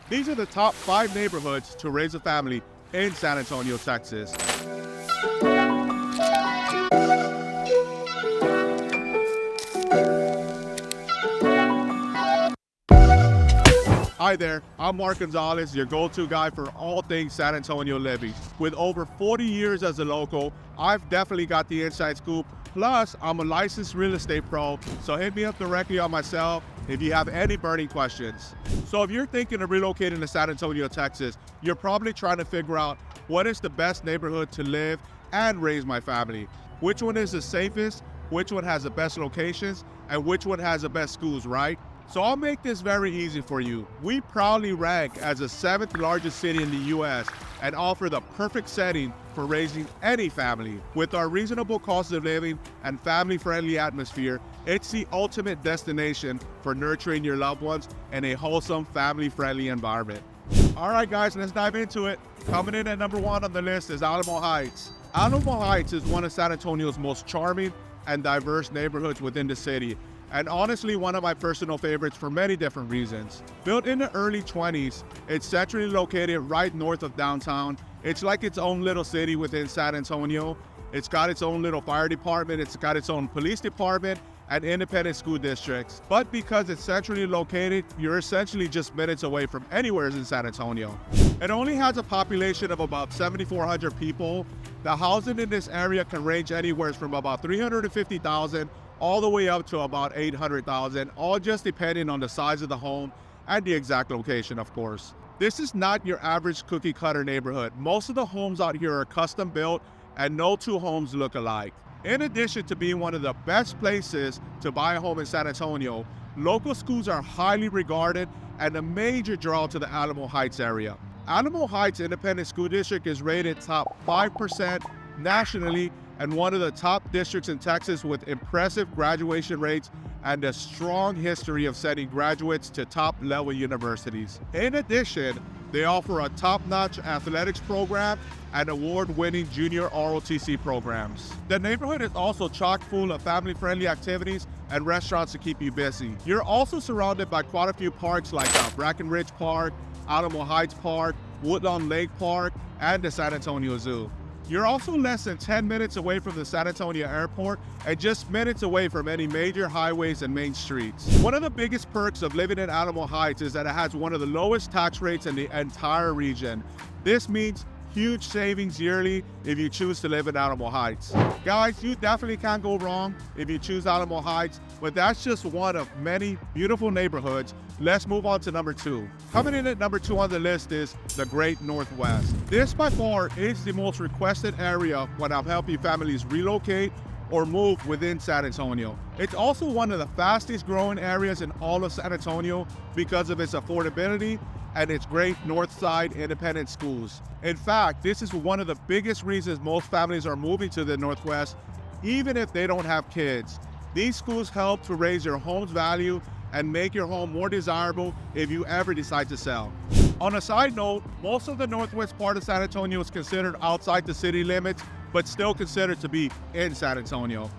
These are the top 5 neighborhoods to raise a family in San Antonio, Texas. Hi there, I'm Mark Gonzalez, your go-to guy for all things San Antonio living. With over 40 years as a local, I've definitely got the inside scoop. Plus, I'm a licensed real estate pro, so hit me up directly on my cell if you have any burning questions. So if you're thinking of relocating to San Antonio, Texas, you're probably trying to figure out what is the best neighborhood to live and raise my family. Which one is the safest, which one has the best locations, and which one has the best schools, right? So I'll make this very easy for you. We proudly rank as the 7th largest city in the US and offer the perfect setting for raising any family. With our reasonable cost of living and family-friendly atmosphere, it's the ultimate destination for nurturing your loved ones in a wholesome, family-friendly environment. All right, guys, let's dive into it. Coming in at number 1 on the list is Alamo Heights. Alamo Heights is one of San Antonio's most charming and diverse neighborhoods within the city, and honestly one of my personal favorites for many different reasons. Built in the early 20s, it's centrally located right north of downtown. It's like its own little city within San Antonio. It's got its own little fire department, it's got its own police department, and independent school districts. But because it's centrally located, you're essentially just minutes away from anywhere in San Antonio. It only has a population of about 7,400 people. The housing in this area can range anywhere from about 350,000 all the way up to about 800,000, all just depending on the size of the home and the exact location, of course. This is not your average cookie cutter neighborhood. Most of the homes out here are custom built and no two homes look alike. In addition to being one of the best places to buy a home in San Antonio, local schools are highly regarded and a major draw to the Alamo Heights area. Alamo Heights Independent School District is rated top 5% nationally and one of the top districts in Texas with impressive graduation rates and a strong history of sending graduates to top-level universities. In addition, they offer a top-notch athletics program and award-winning junior ROTC programs. The neighborhood is also chock full of family-friendly activities and restaurants to keep you busy. You're also surrounded by quite a few parks like Brackenridge Park, Alamo Heights Park, Woodlawn Lake Park, and the San Antonio Zoo. You're also less than 10 minutes away from the San Antonio Airport and just minutes away from any major highways and main streets. One of the biggest perks of living in Alamo Heights is that it has one of the lowest tax rates in the entire region. This means huge savings yearly if you choose to live in Alamo Heights. Guys, you definitely can't go wrong if you choose Alamo Heights, but that's just one of many beautiful neighborhoods. Let's move on to number 2. Coming in at number 2 on the list is the Great Northwest. This by far is the most requested area when I'm helping families relocate or move within San Antonio. It's also one of the fastest growing areas in all of San Antonio because of its affordability and its great north side independent schools. In fact, this is one of the biggest reasons most families are moving to the Northwest, even if they don't have kids. These schools help to raise your home's value and make your home more desirable if you ever decide to sell. On a side note, most of the northwest part of San Antonio is considered outside the city limits, but still considered to be in San Antonio.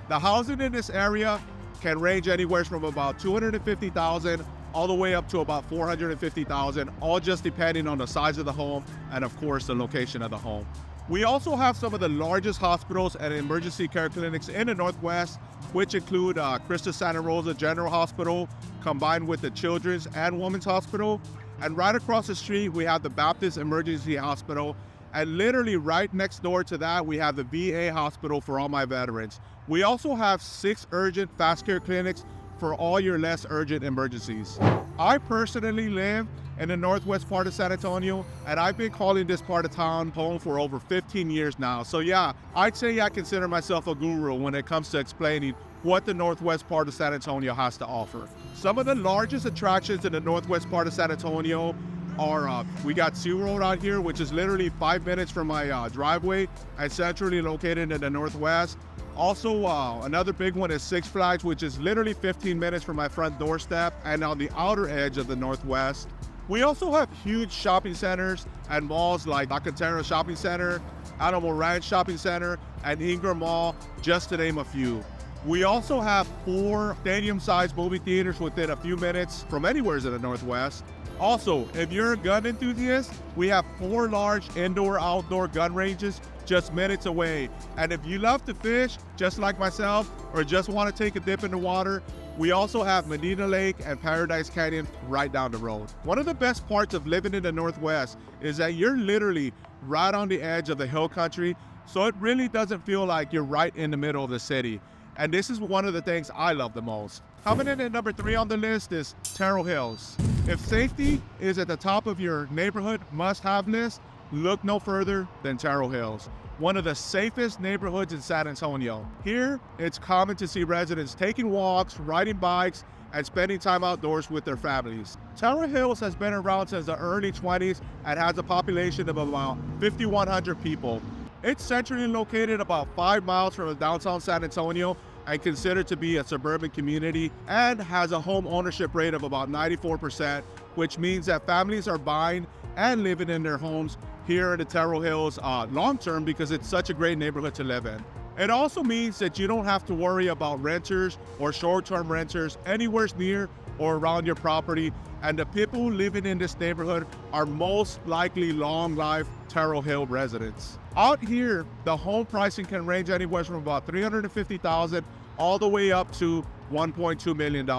The housing in this area can range anywhere from about 250,000 all the way up to about 450,000, all just depending on the size of the home and of course the location of the home. We also have some of the largest hospitals and emergency care clinics in the Northwest, which include Christus Santa Rosa General Hospital, combined with the Children's and Women's Hospital. And right across the street, we have the Baptist Emergency Hospital. And literally right next door to that, we have the VA Hospital for all my veterans. We also have 6 urgent fast care clinics for all your less urgent emergencies. I personally live in the northwest part of San Antonio, and I've been calling this part of town home for over 15 years now. So yeah, I'd say I consider myself a guru when it comes to explaining what the northwest part of San Antonio has to offer. Some of the largest attractions in the northwest part of San Antonio are, we got SeaWorld out here, which is literally 5 minutes from my driveway and centrally located in the northwest. Also, another big one is Six Flags, which is literally 15 minutes from my front doorstep and on the outer edge of the northwest. We also have huge shopping centers and malls like Alcantara Shopping Center, Animal Ranch Shopping Center, and Ingram Mall, just to name a few. We also have 4 stadium-sized movie theaters within a few minutes from anywhere in the Northwest. Also, if you're a gun enthusiast, we have 4 large indoor-outdoor gun ranges just minutes away. And if you love to fish, just like myself, or just want to take a dip in the water, we also have Medina Lake and Paradise Canyon right down the road. One of the best parts of living in the Northwest is that you're literally right on the edge of the hill country, so it really doesn't feel like you're right in the middle of the city. And this is one of the things I love the most. Coming in at number 3 on the list is Terrell Hills. If safety is at the top of your neighborhood must-have list, look no further than Terrell Hills, one of the safest neighborhoods in San Antonio. Here, it's common to see residents taking walks, riding bikes, and spending time outdoors with their families. Terrell Hills has been around since the early 20s and has a population of about 5,100 people. It's centrally located about 5 miles from downtown San Antonio and considered to be a suburban community, and has a home ownership rate of about 94%, which means that families are buying and living in their homes here in the Terrell Hills long-term because it's such a great neighborhood to live in. It also means that you don't have to worry about renters or short-term renters anywhere near or around your property, and the people living in this neighborhood are most likely long-life Terrell Hill residents. Out here, the home pricing can range anywhere from about $350,000 all the way up to $1.2 million,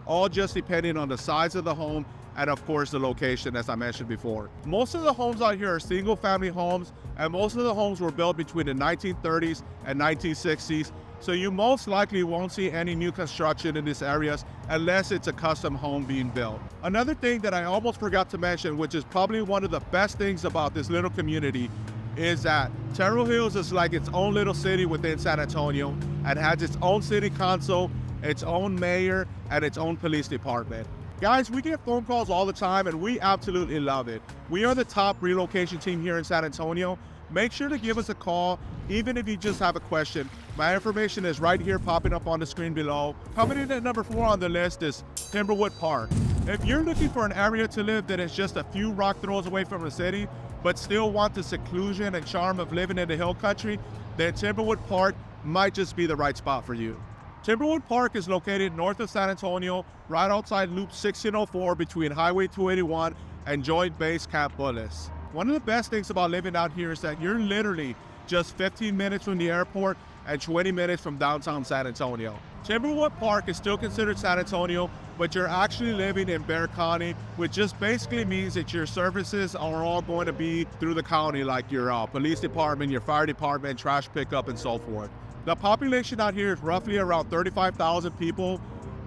all just depending on the size of the home and of course the location, as I mentioned before. Most of the homes out here are single family homes, and most of the homes were built between the 1930s and 1960s, so you most likely won't see any new construction in these areas unless it's a custom home being built. Another thing that I almost forgot to mention, which is probably one of the best things about this little community, is that Terrell Hills is like its own little city within San Antonio and has its own city council, its own mayor, and its own police department. Guys, we get phone calls all the time and we absolutely love it. We are the top relocation team here in San Antonio. Make sure to give us a call, even if you just have a question. My information is right here popping up on the screen below. Coming in at number 4 on the list is Timberwood Park. If you're looking for an area to live that is just a few rock throws away from the city, but still want the seclusion and charm of living in the hill country, then Timberwood Park might just be the right spot for you. Timberwood Park is located north of San Antonio, right outside Loop 1604 between Highway 281 and Joint Base Camp Bullis. One of the best things about living out here is that you're literally just 15 minutes from the airport and 20 minutes from downtown San Antonio. Timberwood Park is still considered San Antonio, but you're actually living in Bexar County, which just basically means that your services are all going to be through the county, like your police department, your fire department, trash pickup, and so forth. The population out here is roughly around 35,000 people,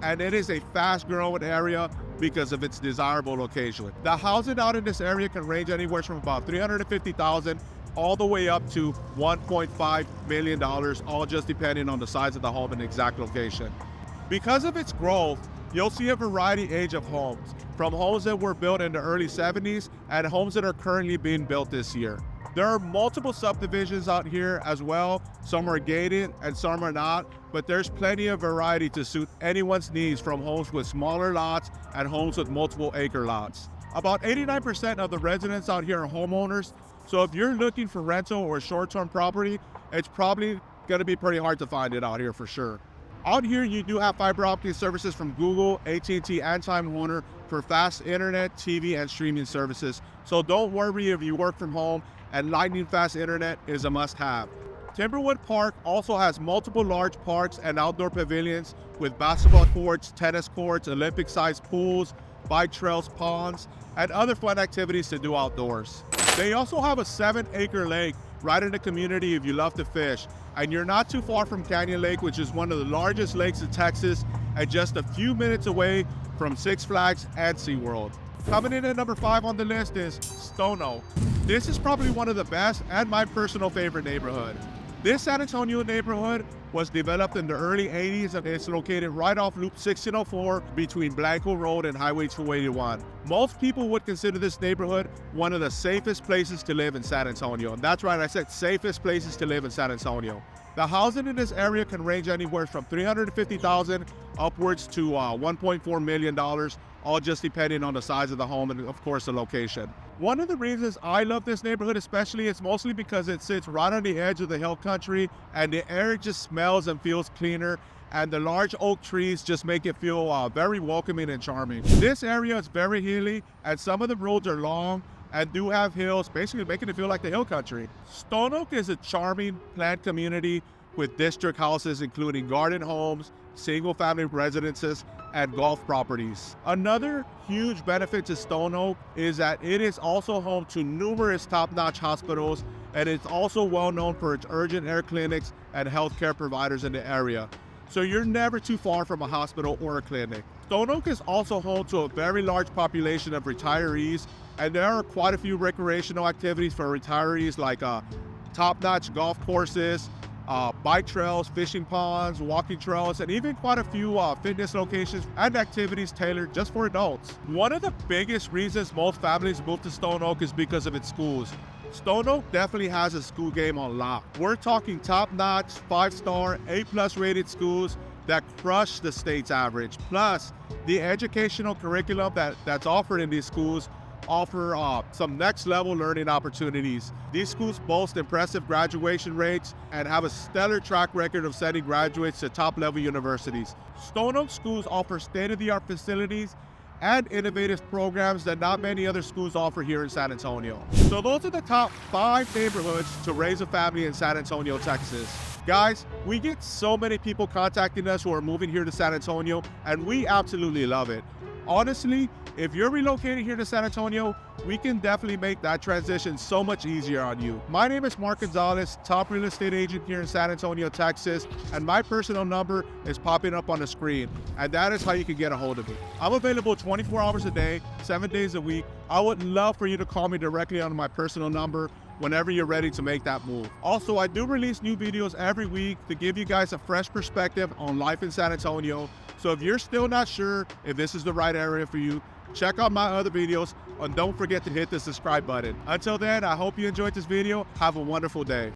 and it is a fast-growing area because of its desirable location. The housing out in this area can range anywhere from about $350,000 all the way up to $1.5 million, all just depending on the size of the home and exact location. Because of its growth, you'll see a variety age of homes, from homes that were built in the early 70s and homes that are currently being built this year. There are multiple subdivisions out here as well. Some are gated and some are not, but there's plenty of variety to suit anyone's needs, from homes with smaller lots and homes with multiple acre lots. About 89% of the residents out here are homeowners, so if you're looking for rental or short-term property, it's probably gonna be pretty hard to find it out here for sure. Out here, you do have fiber optic services from Google, AT&T, and Time Warner for fast internet, TV, and streaming services. So don't worry if you work from home, and lightning fast internet is a must-have. Timberwood Park also has multiple large parks and outdoor pavilions with basketball courts, tennis courts, Olympic-sized pools, bike trails, ponds, and other fun activities to do outdoors. They also have a 7-acre lake right in the community if you love to fish, and you're not too far from Canyon Lake, which is one of the largest lakes in Texas, and just a few minutes away from Six Flags and SeaWorld. Coming in at number 5 on the list is Stone Oak. This is probably one of the best and my personal favorite neighborhood. This San Antonio neighborhood was developed in the early 80s and it's located right off Loop 1604 between Blanco Road and Highway 281. Most people would consider this neighborhood one of the safest places to live in San Antonio. And that's right, I said safest places to live in San Antonio. The housing in this area can range anywhere from $350,000 upwards to $1.4 million, all just depending on the size of the home and of course the location. One of the reasons I love this neighborhood especially is mostly because it sits right on the edge of the hill country and the air just smells and feels cleaner, and the large oak trees just make it feel very welcoming and charming. This area is very hilly and some of the roads are long and do have hills, basically making it feel like the hill country. Stone Oak is a charming planned community with district houses including garden homes, single-family residences, and golf properties. Another huge benefit to Stone Oak is that it is also home to numerous top-notch hospitals, and it's also well known for its urgent care clinics and healthcare providers in the area. So you're never too far from a hospital or a clinic. Stone Oak is also home to a very large population of retirees, and there are quite a few recreational activities for retirees like top-notch golf courses, bike trails, fishing ponds, walking trails, and even quite a few fitness locations and activities tailored just for adults. One of the biggest reasons most families move to Stone Oak is because of its schools. Stone Oak definitely has a school game on lock. We're talking top-notch, 5-star, A+ rated schools that crush the state's average. Plus, the educational curriculum that's offered in these schools offer some next-level learning opportunities. These schools boast impressive graduation rates and have a stellar track record of sending graduates to top-level universities. Stone Oak schools offer state-of-the-art facilities and innovative programs that not many other schools offer here in San Antonio. So those are the top 5 neighborhoods to raise a family in San Antonio, Texas. Guys, we get so many people contacting us who are moving here to San Antonio, and we absolutely love it. Honestly, if you're relocating here to San Antonio, we can definitely make that transition so much easier on you. My name is Mark Gonzalez, top real estate agent here in San Antonio, Texas, and my personal number is popping up on the screen, and that is how you can get a hold of me. I'm available 24 hours a day, 7 days a week. I would love for you to call me directly on my personal number whenever you're ready to make that move. Also, I do release new videos every week to give you guys a fresh perspective on life in San Antonio. So if you're still not sure if this is the right area for you, check out my other videos and don't forget to hit the subscribe button. Until then, I hope you enjoyed this video. Have a wonderful day.